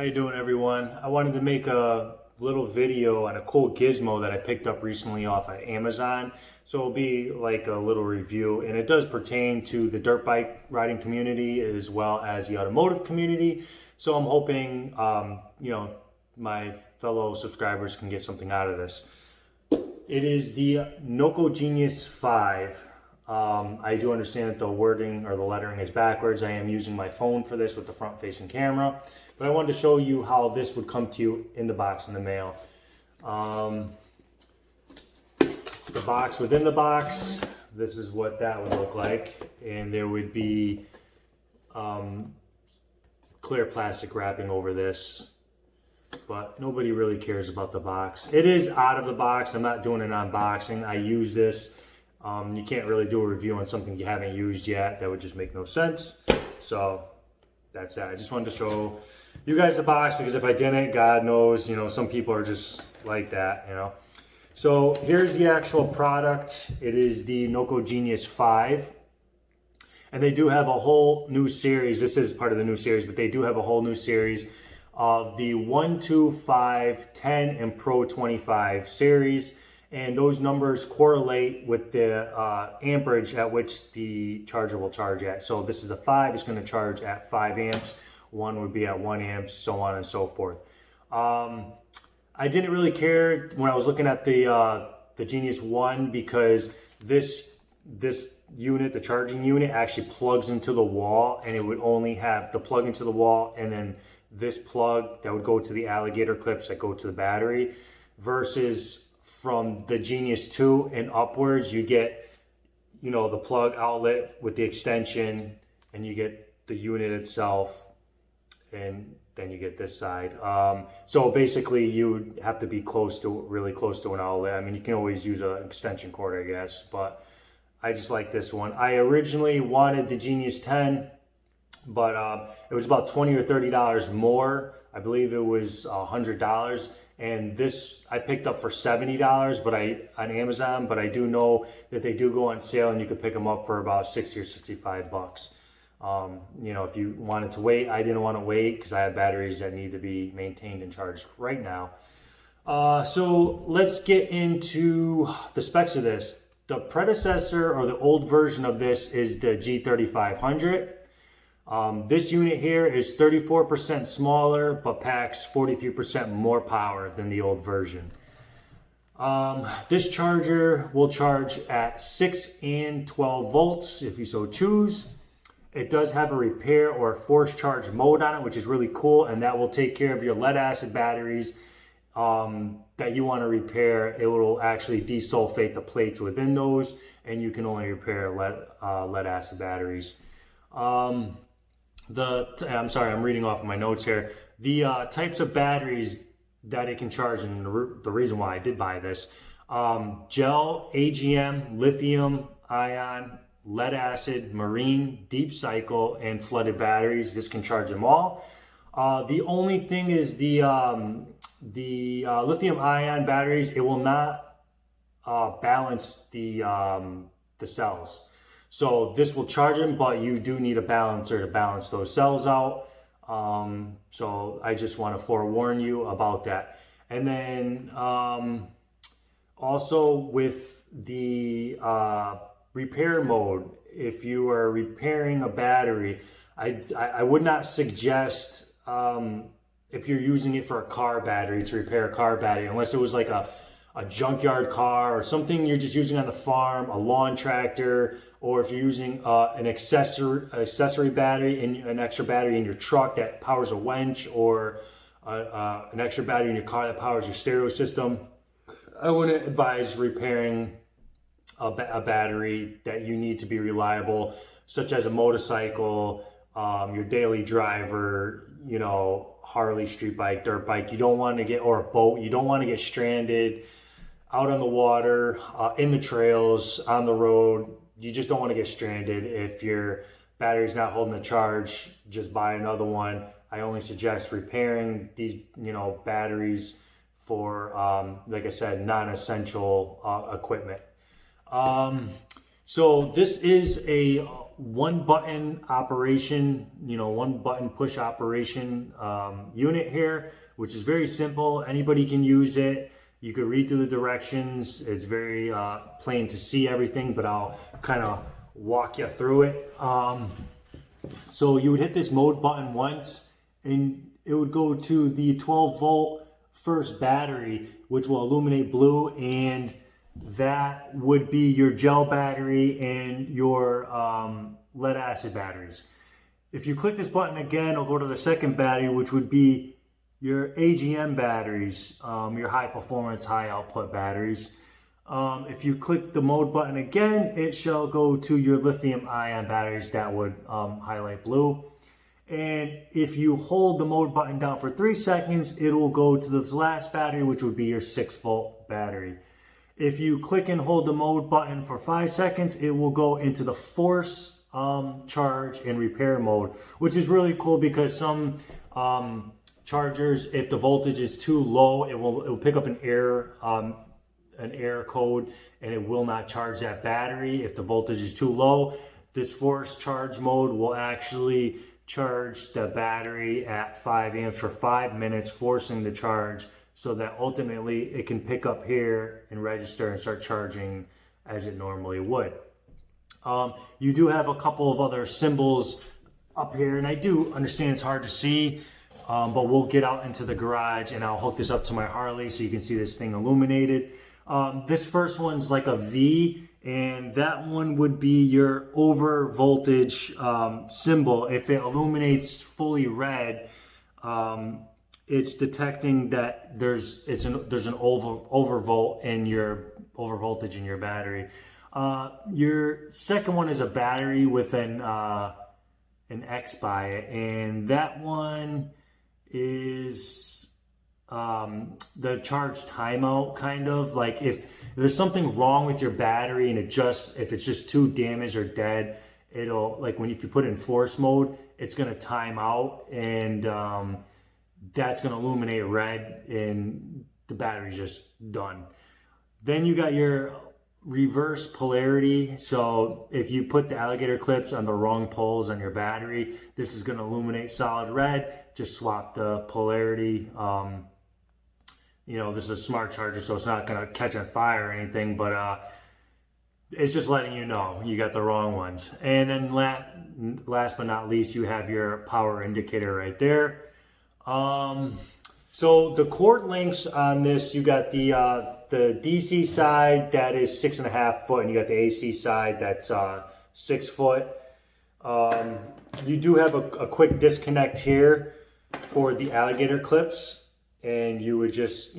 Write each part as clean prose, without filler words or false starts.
How you doing, everyone? I wanted to make a little video on a cool gizmo that I picked up recently off of Amazon. So it'll be like a little review, and it does pertain to the dirt bike riding community as well as the automotive community. So I'm hoping, my fellow subscribers can get something out of this. It is the NOCO Genius 5. I do understand that the wording or the lettering is backwards. I am using my phone for this with the front-facing camera, but I wanted to show you how this would come to you in the box in the mail. The box within the box, this is what that would look like, and there would be clear plastic wrapping over this, but nobody really cares about the box. It is out of the box. I'm not doing an unboxing. I use this. You can't really do a review on something you haven't used yet. That would just make no sense. So that's that. I just wanted to show you guys the box, because if I didn't, God knows, some people are just like that, So here's the actual product. It is the NOCO Genius 5. And they do have a whole new series. This is part of the new series, but they do have a whole new series of the 1, 2, 5, 10, and Pro 25 series. And those numbers correlate with the amperage at which the charger will charge at. So this is a 5, it's going to charge at 5 amps. 1 would be at 1 amp, so on and so forth. I didn't really care when I was looking at the Genius 1, because this unit, the charging unit, actually plugs into the wall, and it would only have the plug into the wall and then this plug that would go to the Alligator clips that go to the battery, versus from the Genius 2 and upwards, you get, the plug outlet with the extension, and you get the unit itself, and then you get this side. So basically you would have to be really close to an outlet. I mean, you can always use an extension cord, I guess, but I just like this one. I originally wanted the Genius 10, but it was about $20 or $30 more. I believe it was $100. And this I picked up for $70, but on Amazon. But I do know that they do go on sale, and you could pick them up for about $60 or $65. If you wanted to wait, I didn't want to wait because I have batteries that need to be maintained and charged right now. So let's get into the specs of this. The predecessor, or the old version of this, is the G3500. This unit here is 34% smaller, but packs 43% more power than the old version. This charger will charge at 6 and 12 volts if you so choose. It does have a repair or force charge mode on it, which is really cool, and that will take care of your lead acid batteries that you want to repair. It will actually desulfate the plates within those, and you can only repair lead acid batteries. I'm sorry, I'm reading off of my notes here. The types of batteries that it can charge, and the reason why I did buy this: gel, AGM, lithium ion, lead acid, marine, deep cycle, and flooded batteries. This can charge them all. The only thing is the lithium ion batteries, it will not balance the cells. So this will charge them, but you do need a balancer to balance those cells out. So I just want to forewarn you about that. And then also with the repair mode, if you are repairing a battery, I would not suggest, if you're using it for a car battery, to repair a car battery, unless it was like a junkyard car or something you're just using on the farm, a lawn tractor, or if you're using an accessory battery, an extra battery in your truck that powers a winch, or an extra battery in your car that powers your stereo system. I wouldn't advise repairing a battery that you need to be reliable, such as a motorcycle, your daily driver, Harley, street bike, dirt bike. You don't want to get, or a boat, you don't want to get stranded out on the water, in the trails, on the road. You just don't want to get stranded. If your battery's not holding a charge, just buy another one. I only suggest repairing these, batteries for, like I said, non-essential equipment. So this is a one button operation, one button push operation unit here, which is very simple. Anybody can use it. You could read through the directions. It's very plain to see everything, but I'll kind of walk you through it. So you would hit this mode button once, and it would go to the 12 volt first battery, which will illuminate blue, and that would be your gel battery and your lead acid batteries. If you click this button again, it'll go to the second battery, which would be your AGM batteries, your high performance, high output batteries. If you click the mode button again, it shall go to your lithium ion batteries that would highlight blue. And if you hold the mode button down for 3 seconds, it will go to this last battery, which would be your 6 volt battery. If you click and hold the mode button for 5 seconds, it will go into the force charge and repair mode, which is really cool because some chargers, if the voltage is too low, it will pick up an error code, and it will not charge that battery. If the voltage is too low, this force charge mode will actually charge the battery at 5 amps for 5 minutes, forcing the charge, so that ultimately it can pick up here and register and start charging as it normally would. You do have a couple of other symbols up here, and I do understand it's hard to see, but we'll get out into the garage and I'll hook this up to my Harley so you can see this thing illuminated. This first one's like a V, and that one would be your over voltage symbol. If it illuminates fully red, it's detecting that there's an over voltage in your battery. Your second one is a battery with an X by it, and that one is the charge timeout, kind of like if there's something wrong with your battery and if it's just too damaged or dead, it'll, like if you put it in force mode, it's going to time out, and that's going to illuminate red and the battery's just done. Then you got your reverse polarity. So if you put the alligator clips on the wrong poles on your battery, this is going to illuminate solid red. Just swap the polarity. This is a smart charger, so it's not going to catch on fire or anything, but it's just letting you know you got the wrong ones. And then last but not least, you have your power indicator right there. So the cord lengths on this, you got the DC side that is 6.5 foot, and you got the AC side that's 6 foot. You do have a quick disconnect here for the alligator clips, and you would just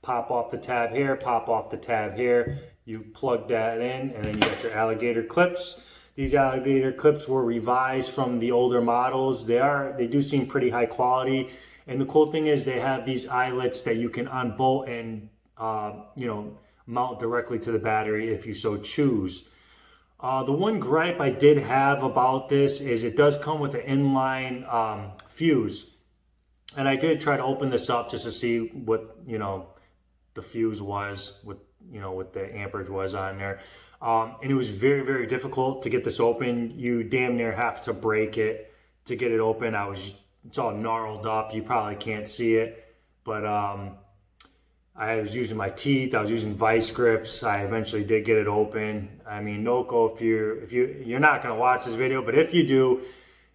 pop off the tab here, pop off the tab here. You plug that in, and then you got your alligator clips. These alligator clips were revised from the older models. They do seem pretty high quality. And the cool thing is they have these eyelets that you can unbolt and mount directly to the battery if you so choose. The one gripe I did have about this is it does come with an inline fuse. And I did try to open this up just to see what the fuse was, what the amperage was on there. And it was very, very difficult to get this open. You damn near have to break it to get it open. It's all gnarled up. You probably can't see it, but I was using my teeth. I was using vice grips. I eventually did get it open. I mean, NOCO, if you're not gonna watch this video, but if you do,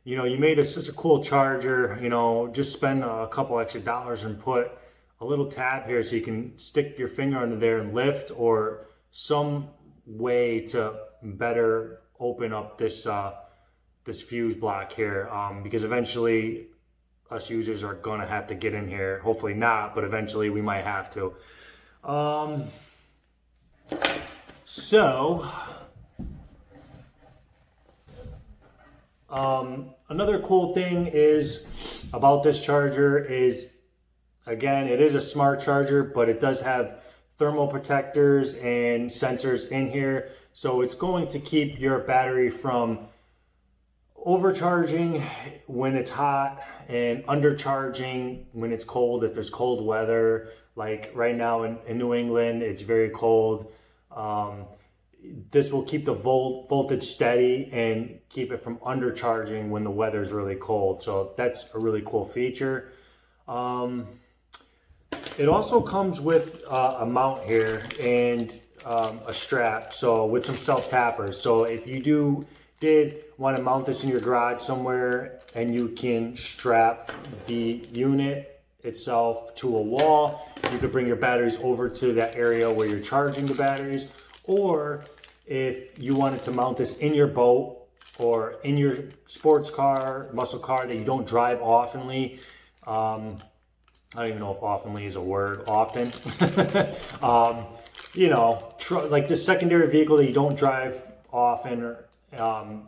you made such a cool charger. Just spend a couple extra dollars and put a little tab here so you can stick your finger under there and lift, or some way to better open up this fuse block here, because eventually us users are gonna have to get in here. Hopefully not, but eventually we might have to. Another cool thing is about this charger is, again, it is a smart charger, but it does have thermal protectors and sensors in here. So it's going to keep your battery from overcharging when it's hot and undercharging when it's cold, if there's cold weather. Like right now in New England, it's very cold. this will keep the voltage steady and keep it from undercharging when the weather is really cold. So that's a really cool feature. It also comes with a mount here and a strap, so with some self-tappers. So if you did want to mount this in your garage somewhere, and you can strap the unit itself to a wall, you could bring your batteries over to that area where you're charging the batteries. Or if you wanted to mount this in your boat or in your sports car, muscle car that you don't drive oftenly, I don't even know if oftenly is a word, often. You know, like the secondary vehicle that you don't drive often,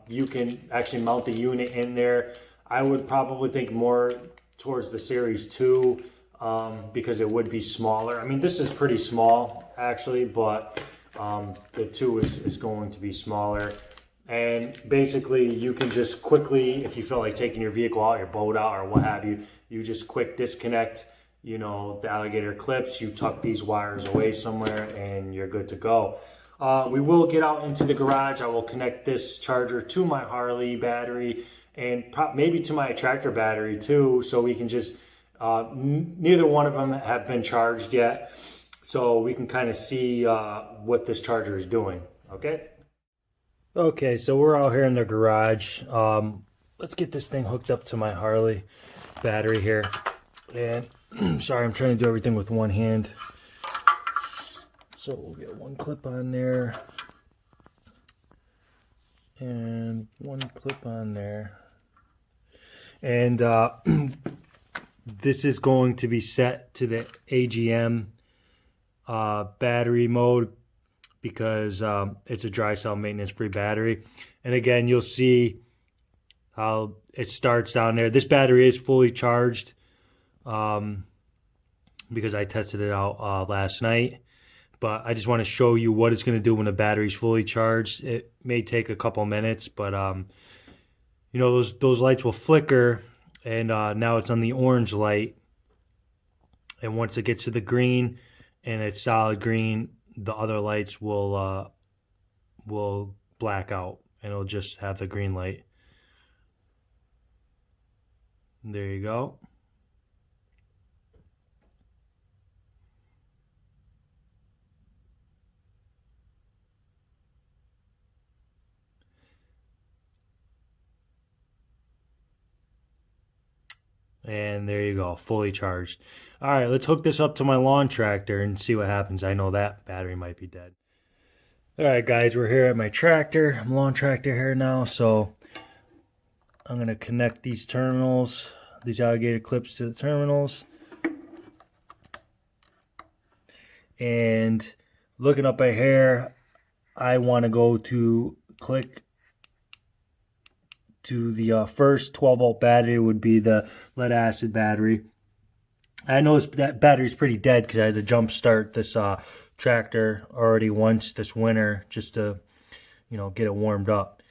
you can actually mount the unit in there. I would probably think more towards the Series 2 because it would be smaller. I mean, this is pretty small actually, but the 2 is going to be smaller. And basically you can just quickly, if you feel like taking your vehicle out, your boat out or what have you, you just quick disconnect, you know, the Alligator clips, you tuck these wires away somewhere and you're good to go. We will get out into the garage. I will connect this charger to my Harley battery and maybe to my tractor battery too, so we can just, neither one of them have been charged yet, so we can kind of see what this charger is doing, okay? Okay, so we're out here in the garage. Let's get this thing hooked up to my Harley battery here. And sorry, I'm trying to do everything with one hand. So we'll get one clip on there. And one clip on there. And this is going to be set to the AGM battery mode, because it's a dry cell maintenance free battery. And again, you'll see how it starts down there. This battery is fully charged because I tested it out last night, but I just want to show you what it's going to do when the battery's fully charged. It may take a couple minutes, but you know, those lights will flicker, and now it's on the orange light, and once it gets to the green and it's solid green, the other lights will black out, and it'll just have the green light. There you go. And there you go, fully charged. All right, let's hook this up to my lawn tractor and see what happens. I know that battery might be dead. All right, guys, we're here at my tractor. I'm lawn tractor here now, so I'm going to connect these terminals, these Alligator clips to the terminals. And looking up right here, I want to go to click to the first 12-volt battery, would be the lead acid battery. I noticed that battery's pretty dead because I had to jump start this tractor already once this winter just to, you know, get it warmed up.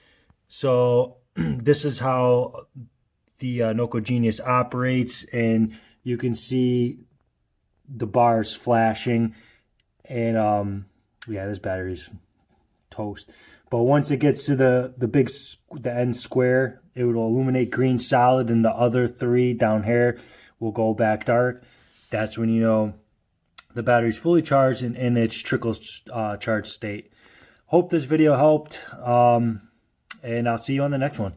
So this is how the NOCO GENIUS operates, and you can see the bars flashing, and yeah, this battery's toast. But once it gets to the end square, it will illuminate green solid, and the other 3 down here will go back dark. That's when you know the battery's fully charged and in its trickle charge state. Hope this video helped, and I'll see you on the next one.